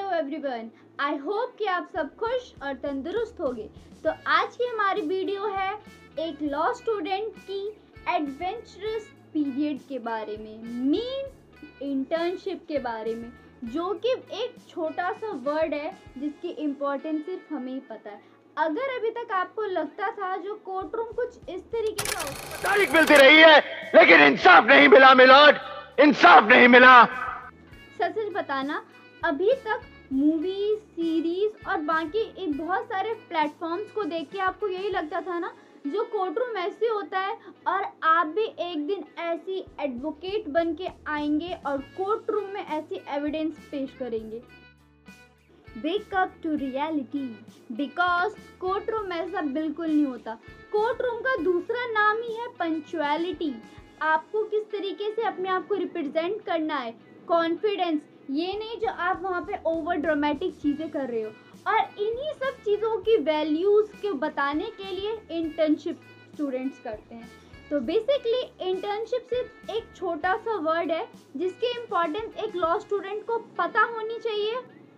Hello everyone, I hope कि आप सब खुश और तंदुरुस्त होंगे। तो आज की हमारी वीडियो है एक लॉ स्टूडेंट की एडवेंचरस पीरियड के बारे में, मींस इंटर्नशिप के बारे में, जो कि एक छोटा सा वर्ड है जिसकी इम्पोर्टेंस सिर्फ हमें ही पता है। अगर अभी तक आपको लगता था जो कोर्ट रूम कुछ इस तरीके का होता, तारीख मिलती रही है लेकिन इंसाफ नहीं मिला मिलोड, इंसाफ नहीं मिला। सच बताना, अभी तक मूवीज, सीरीज और बाकी बहुत सारे प्लेटफॉर्म्स को देख के आपको यही लगता था ना जो कोर्ट रूम ऐसे होता है और आप भी एक दिन ऐसी एडवोकेट बन के आएंगे और कोर्ट रूम में ऐसी एविडेंस पेश करेंगे। Wake up to reality, because court room ऐसा बिल्कुल नहीं होता। कोर्ट रूम का दूसरा नाम ही है पंक्चुअलिटी। आपको किस तरीके से अपने आप को रिप्रेजेंट करना है, कॉन्फिडेंस, ये नहीं जो आप वहाँ पे ओवर ड्रामेटिक चीज़ें कर रहे हो। और इन्हीं सब चीज़ों की वैल्यूज़ को बताने के लिए इंटर्नशिप स्टूडेंट्स करते हैं। तो बेसिकली इंटर्नशिप सिर्फ एक छोटा सा वर्ड है जिसकी इम्पोर्टेंस एक लॉ स्टूडेंट को पता होनी चाहिए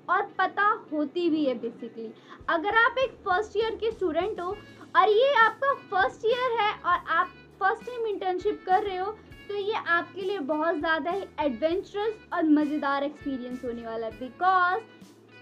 और पता होती भी है। बेसिकली अगर आप एक फर्स्ट ईयर के स्टूडेंट हो और ये आपका फर्स्ट ईयर है और आप फर्स्ट टाइम इंटर्नशिप कर रहे हो, तो ये आपके लिए बहुत ज़्यादा ही एडवेंचरस और मज़ेदार एक्सपीरियंस होने वाला है। बिकॉज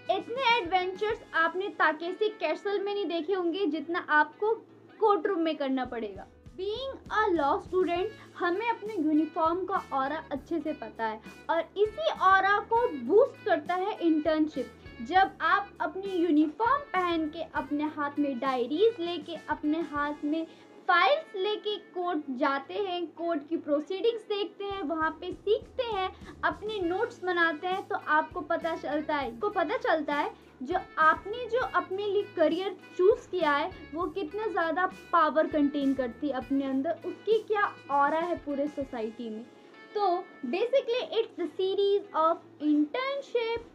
इतने एडवेंचर्स आपने ताकेसी कैसल में नहीं देखे होंगे जितना आपको कोर्ट रूम में करना पड़ेगा। बीइंग अ लॉ स्टूडेंट, हमें अपने यूनिफॉर्म का ऑरा अच्छे से पता है और इसी ऑरा को बूस्ट करता है इंटर्नशिप। जब आप अपनी यूनिफॉर्म पहन के, अपने हाथ में डायरीज लेके, अपने हाथ में फाइल्स लेके कोर्ट जाते हैं, कोर्ट की प्रोसीडिंग्स देखते हैं, वहाँ पे सीखते हैं, अपने नोट्स बनाते हैं, तो आपको पता चलता है जो आपने जो अपने लिए करियर चूज किया है वो कितना ज़्यादा पावर कंटेन करती है अपने अंदर, उसकी क्या ऑरा है पूरे सोसाइटी में। तो basically it's the series of internship.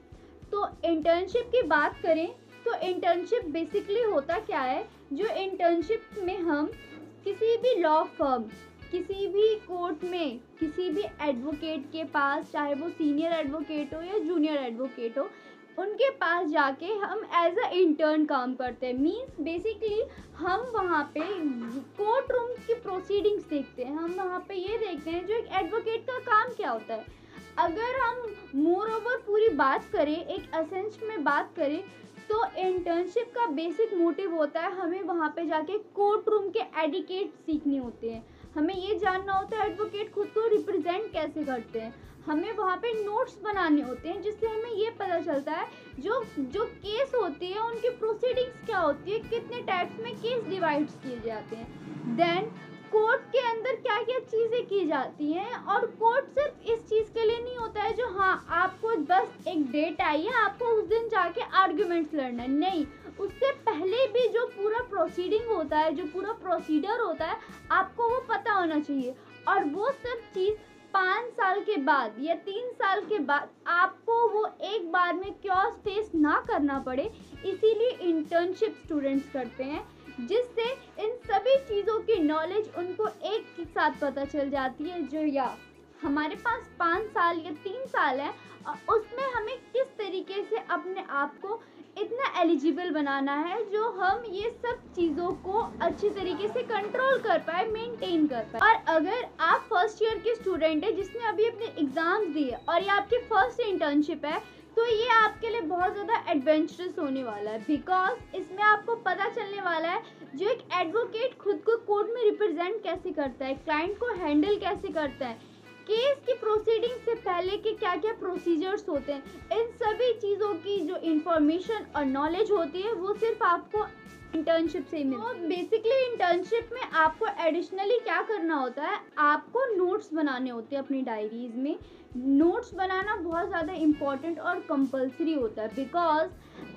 तो इंटर्नशिप की बात करें तो इंटर्नशिप बेसिकली होता क्या है, जो इंटर्नशिप में हम किसी भी लॉ फर्म, किसी भी कोर्ट में, किसी भी एडवोकेट के पास, चाहे वो सीनियर एडवोकेट हो या जूनियर एडवोकेट हो, उनके पास जाके हम एज अ इंटर्न काम करते हैं। मींस बेसिकली हम वहाँ पे कोर्ट रूम की प्रोसीडिंग्स देखते हैं, हम वहाँ पे ये देखते हैं जो एक एडवोकेट का काम क्या होता है। अगर हम मोर ओवर पूरी बात करें, एक एसेंस में बात करें, तो इंटर्नशिप का बेसिक मोटिव होता है हमें वहाँ पे जाके कोर्ट रूम के एडिकेट सीखने होते हैं। हमें ये जानना होता है एडवोकेट खुद को रिप्रेजेंट कैसे करते हैं। हमें वहाँ पे नोट्स बनाने होते हैं जिससे हमें ये पता चलता है जो केस होती है उनकी प्रोसीडिंग्स क्या होती है, कितने टाइप्स में केस डिवाइड्स किए जाते हैं, देन कोर्ट के अंदर क्या क्या चीज़ें की जाती हैं। और कोर्ट सिर्फ इस चीज़ के लिए नहीं होता है जो हाँ आपको बस एक डेट आई है, आपको उस दिन जाके आर्ग्यूमेंट्स लड़ना है, नहीं, उससे पहले भी जो पूरा प्रोसीडिंग होता है, जो पूरा प्रोसीडर होता है, आपको वो पता होना चाहिए। और वो सब चीज़ 5 साल के बाद या 3 साल के बाद आपको वो एक बार में क्योस फेस ना करना पड़े, इसीलिए इंटर्नशिप स्टूडेंट्स करते हैं, जिससे इन सभी चीज़ों की नॉलेज उनको एक साथ पता चल जाती है। जो या हमारे पास 5 साल या 3 साल है, उसमें हमें किस तरीके से अपने आप को इतना एलिजिबल बनाना है जो हम ये सब चीज़ों को अच्छी तरीके से कंट्रोल कर पाए, मेंटेन कर पाए। और अगर आप फर्स्ट ईयर के स्टूडेंट है जिसने अभी अपने एग्ज़ाम्स दिए और ये आपकी फर्स्ट इंटर्नशिप है, तो ये आपके लिए बहुत ज़्यादा एडवेंचरस होने वाला है। बिकॉज इसमें आपको पता चलने वाला है जो एक एडवोकेट खुद को कोर्ट में रिप्रेजेंट कैसे करता है, क्लाइंट को हैंडल कैसे करता है, केस की प्रोसीडिंग से पहले के क्या क्या प्रोसीजर्स होते हैं, इन सभी चीज़ों की जो इंफॉर्मेशन और नॉलेज होती है वो सिर्फ आपको इंटर्नशिप से ही मिलती है। तो बेसिकली इंटर्नशिप में आपको एडिशनली क्या करना होता है, आपको नोट्स बनाने होते हैं अपनी डायरीज में। नोट्स बनाना बहुत ज़्यादा इम्पॉर्टेंट और कंपलसरी होता है। बिकॉज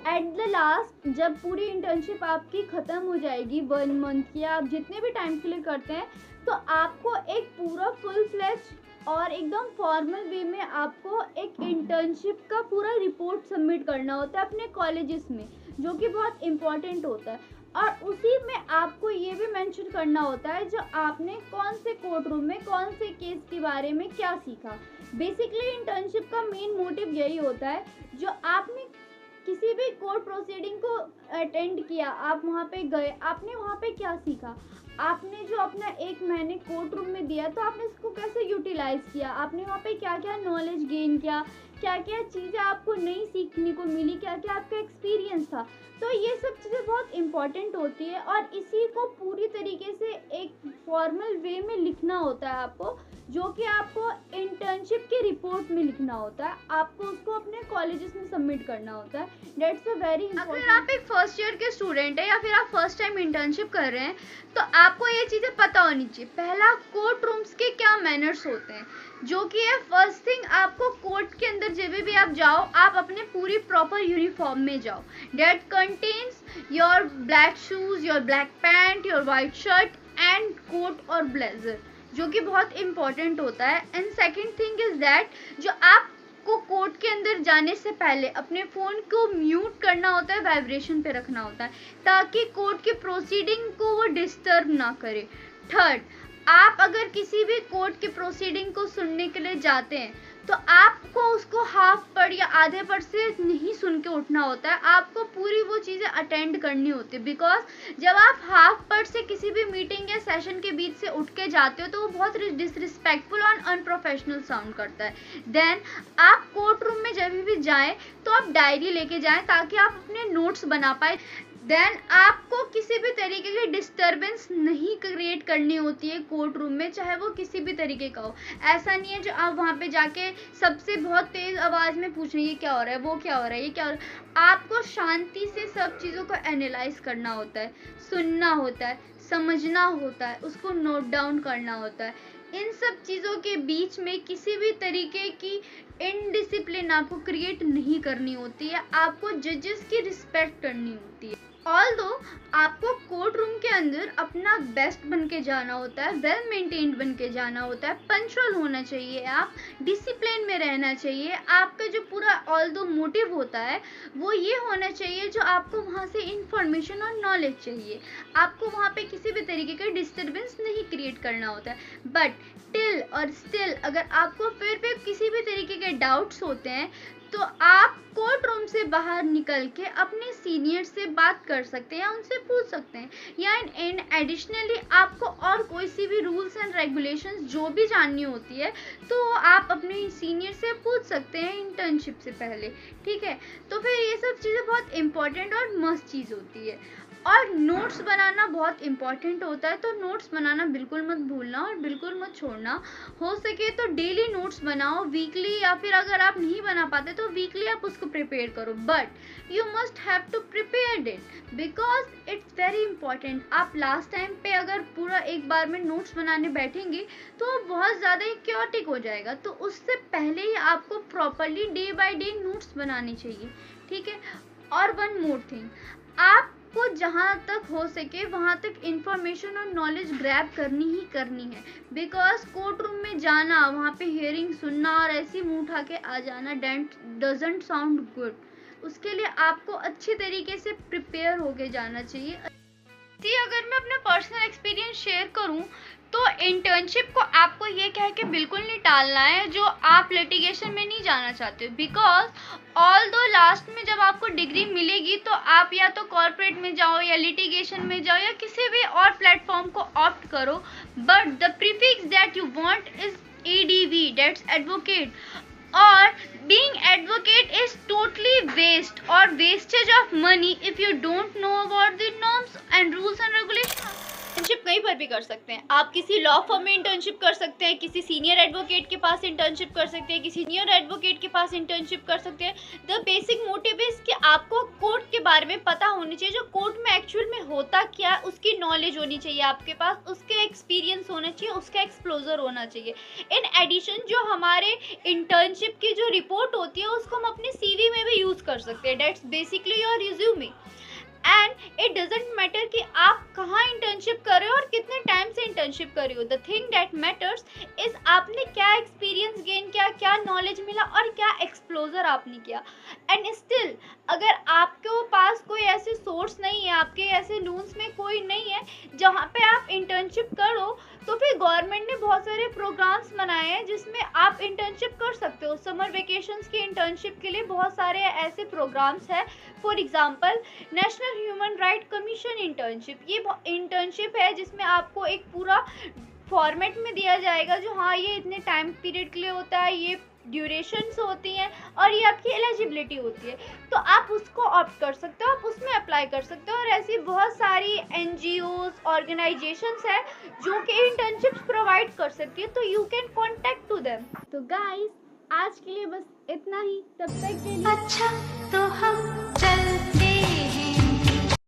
एट द लास्ट जब पूरी इंटर्नशिप आपकी ख़त्म हो जाएगी, 1 मंथ या आप जितने भी टाइम के लिए करते हैं, तो आपको एक पूरा फुल फ्लैश और एकदम फॉर्मल वे में आपको एक इंटर्नशिप का पूरा रिपोर्ट सबमिट करना होता है अपने कॉलेजेस में, जो कि बहुत इम्पॉर्टेंट होता है। और उसी में आपको ये भी मेंशन करना होता है जो आपने कौन से कोर्ट रूम में कौन से केस के बारे में क्या सीखा। बेसिकली इंटर्नशिप का मेन मोटिव यही होता है जो आपने किसी भी कोर्ट प्रोसीडिंग को अटेंड किया, आप वहाँ पे गए, आपने वहाँ पे क्या सीखा? आपने जो अपना 1 महीने कोर्ट रूम में दिया, तो आपने इसको कैसे यूटिलाइज़ किया? आपने वहाँ पे क्या-क्या नॉलेज गेन किया? क्या-क्या चीज़ें आपको नई सीखने को मिली? क्या-क्या आपका एक्सपीरियंस था? तो ये सब चीज़ें बहुत इम्पोर्टेंट होती है और इसी को पूरी तरीके से एक फॉर्मल वे में लिखना होता है आपको, जो कि आपको इंटर्नशिप की रिपोर्ट में लिखना होता है। आपको उसको अपने कॉलेजेस में सबमिट करना होता है। दैट्स अ वेरी अगर इम्पोर्टेंट। आप एक फर्स्ट ईयर के स्टूडेंट हैं या फिर आप फर्स्ट टाइम इंटर्नशिप कर रहे हैं, तो आपको ये चीज़ें पता होनी चाहिए। पहला, कोर्ट रूम्स के क्या मैनर्स होते हैं, जो कि है फर्स्ट थिंग। आपको कोर्ट के अंदर जब भी आप जाओ, आप अपने पूरी प्रॉपर यूनिफॉर्म में जाओ। That contains your black shoes, your black pant, your white shirt and coat और ब्लेजर, जो कि बहुत इंपॉर्टेंट होता है। And second thing is that, जो आप को कोर्ट के अंदर जाने से पहले अपने फ़ोन को म्यूट करना होता है, वाइब्रेशन पे रखना होता है, ताकि कोर्ट के प्रोसीडिंग को वो डिस्टर्ब ना करे। थर्ड, आप अगर किसी भी कोर्ट के प्रोसीडिंग को सुनने के लिए जाते हैं, तो आपको उसको हाफ पढ़ या आधे पढ़ से नहीं सुन के उठना होता है, आपको पूरी वो चीज़ें अटेंड करनी होती है। बिकॉज जब आप हाफ पढ़ से किसी भी मीटिंग या सेशन के बीच से उठ के जाते हो, तो वो बहुत डिसरिस्पेक्टफुल और अनप्रोफेशनल साउंड करता है। देन आप कोर्ट रूम में जब भी जाएं, तो आप डायरी लेके जाएं, ताकि आप अपने नोट्स बना पाए। देन आपको किसी भी तरीके की डिस्टर्बेंस नहीं क्रिएट करनी होती है कोर्ट रूम में, चाहे वो किसी भी तरीके का हो। ऐसा नहीं है जो आप वहाँ पे जाके सबसे बहुत तेज़ आवाज़ में पूछ रहे हैं ये क्या हो रहा है, वो क्या हो रहा है, ये क्या हो रहा है। आपको शांति से सब चीज़ों को एनालाइज करना होता है, सुनना होता है, समझना होता है, उसको नोट डाउन करना होता है। इन सब चीज़ों के बीच में किसी भी तरीके की इनडिसिप्लिन आपको क्रिएट नहीं करनी होती है। आपको जजेस की रिस्पेक्ट करनी होती है। ऑल्दो आपको कोर्ट रूम के अंदर अपना बेस्ट बन के जाना होता है, वेल मेंटेन्ड बन के जाना होता है, पंचुअल होना चाहिए, आप डिसिप्लिन में रहना चाहिए। आपका जो पूरा ऑल्दो मोटिव होता है वो ये होना चाहिए, जो आपको वहाँ से इंफॉर्मेशन और नॉलेज चाहिए। आपको वहाँ पे किसी भी तरीके का डिस्टर्बेंस नहीं क्रिएट करना होता है। बट टिल और स्टिल अगर आपको फिर भी किसी भी तरीके के डाउट्स होते हैं, तो आप कोर्ट रूम से बाहर निकल के अपने सीनियर से बात कर सकते हैं या उनसे पूछ सकते हैं। या इन एडिशनली आपको और कोई सी भी रूल्स एंड रेगुलेशंस जो भी जाननी होती है, तो आप अपने सीनियर से पूछ सकते हैं इंटर्नशिप से पहले। ठीक है, तो फिर ये सब चीज़ें बहुत इंपॉर्टेंट और मस्त चीज़ होती है। और नोट्स बनाना बहुत इंपॉर्टेंट होता है, तो नोट्स बनाना बिल्कुल मत भूलना और बिल्कुल मत छोड़ना। हो सके तो डेली नोट्स बनाओ, वीकली, या फिर अगर आप नहीं बना पाते तो वीकली आप उसको प्रिपेयर करो। But you must have to prepare it because it's very important. आप लास्ट टाइम पे अगर पूरा एक बार में नोट्स बनाने बैठेंगे तो वो बहुत ज़्यादा ही क्योटिक हो जाएगा, तो उससे पहले ही आपको properly day by day notes बनाने चाहिए। ठीक है, और वन मोर थिंग, आप को जहाँ तक हो सके वहाँ तक इंफॉर्मेशन और नॉलेज ग्रैब करनी ही करनी है। बिकॉज कोर्ट रूम में जाना, वहाँ पे हियरिंग सुनना और ऐसी मुंह उठा के आ जाना डजंट साउंड गुड। उसके लिए आपको अच्छी तरीके से प्रिपेयर होके जाना चाहिए। अगर मैं अपना पर्सनल एक्सपीरियंस शेयर करूं, तो इंटर्नशिप को आपको ये कह के बिल्कुल नहीं टालना है जो आप लिटिगेशन में नहीं जाना चाहते हो। बिकॉज ऑल्दो लास्ट में जब आपको डिग्री मिलेगी, तो आप या तो कॉर्पोरेट में जाओ या लिटिगेशन में जाओ या किसी भी और प्लेटफॉर्म को ऑप्ट करो, but the prefix that you want is ADV, that's advocate. और being advocate is totally waste or wastage of money if you don't know about the norms and rules and regulations. Internship कहीं पर भी कर सकते हैं। आप किसी law firm में इंटर्नशिप कर सकते हैं, किसी सीनियर एडवोकेट के पास इंटर्नशिप कर सकते हैं, किसी सीनियर एडवोकेट के पास इंटर्नशिप कर सकते हैं। द बेसिक मोटिव इज कि आपको कोर्ट के बारे में पता होनी चाहिए, जो कोर्ट में एक्चुअल में होता क्या है उसकी नॉलेज होनी चाहिए आपके पास, उसके एक्सपीरियंस होना चाहिए, उसका एक्सप्लोजर होना चाहिए। इन एडिशन जो हमारे इंटर्नशिप की जो रिपोर्ट होती है उसको हम अपने CV में भी यूज़ कर सकते हैं। That's basically your resume. And it doesn't matter कि आप कहाँ इंटर्नशिप कर रहे हो और कितने टाइम से इंटर्नशिप कर रहे हो। The thing that matters is आपने क्या एक्सपीरियंस गेन किया, क्या नॉलेज मिला और क्या एक्सप्लोजर आपने किया। एंड स्टिल अगर आपके पास कोई ऐसे सोर्स नहीं है, आपके ऐसे लून्स में कोई नहीं है जहाँ पे आप इंटर्नशिप करो, तो फिर गवर्नमेंट ने बहुत सारे प्रोग्राम्स बनाए हैं जिसमें आप इंटर्नशिप कर सकते हो। समर वेकेशंस की इंटर्नशिप के लिए बहुत सारे ऐसे प्रोग्राम्स हैं। For example national human right commission internship, ये इंटर्नशिप है जिसमें आपको एक पूरा फॉर्मेट में दिया जाएगा जो हाँ ये इतने टाइम पीरियड के लिए होता है, ये ड्यूरेशंस होती हैं और ये आपकी एलिजिबिलिटी होती है। तो आप उसको ऑप्ट कर सकते हो, आप उसमें अप्लाई कर सकते हो। और ऐसी बहुत सारी एनजीओज ऑर्गेनाइजेशंस है जो कि इंटर्नशिप्स प्रोवाइड कर सकती है, तो you can contact to them. तो गाइस आज के लिए बस इतना ही, तब तक के लिए अच्छा तो हम चलते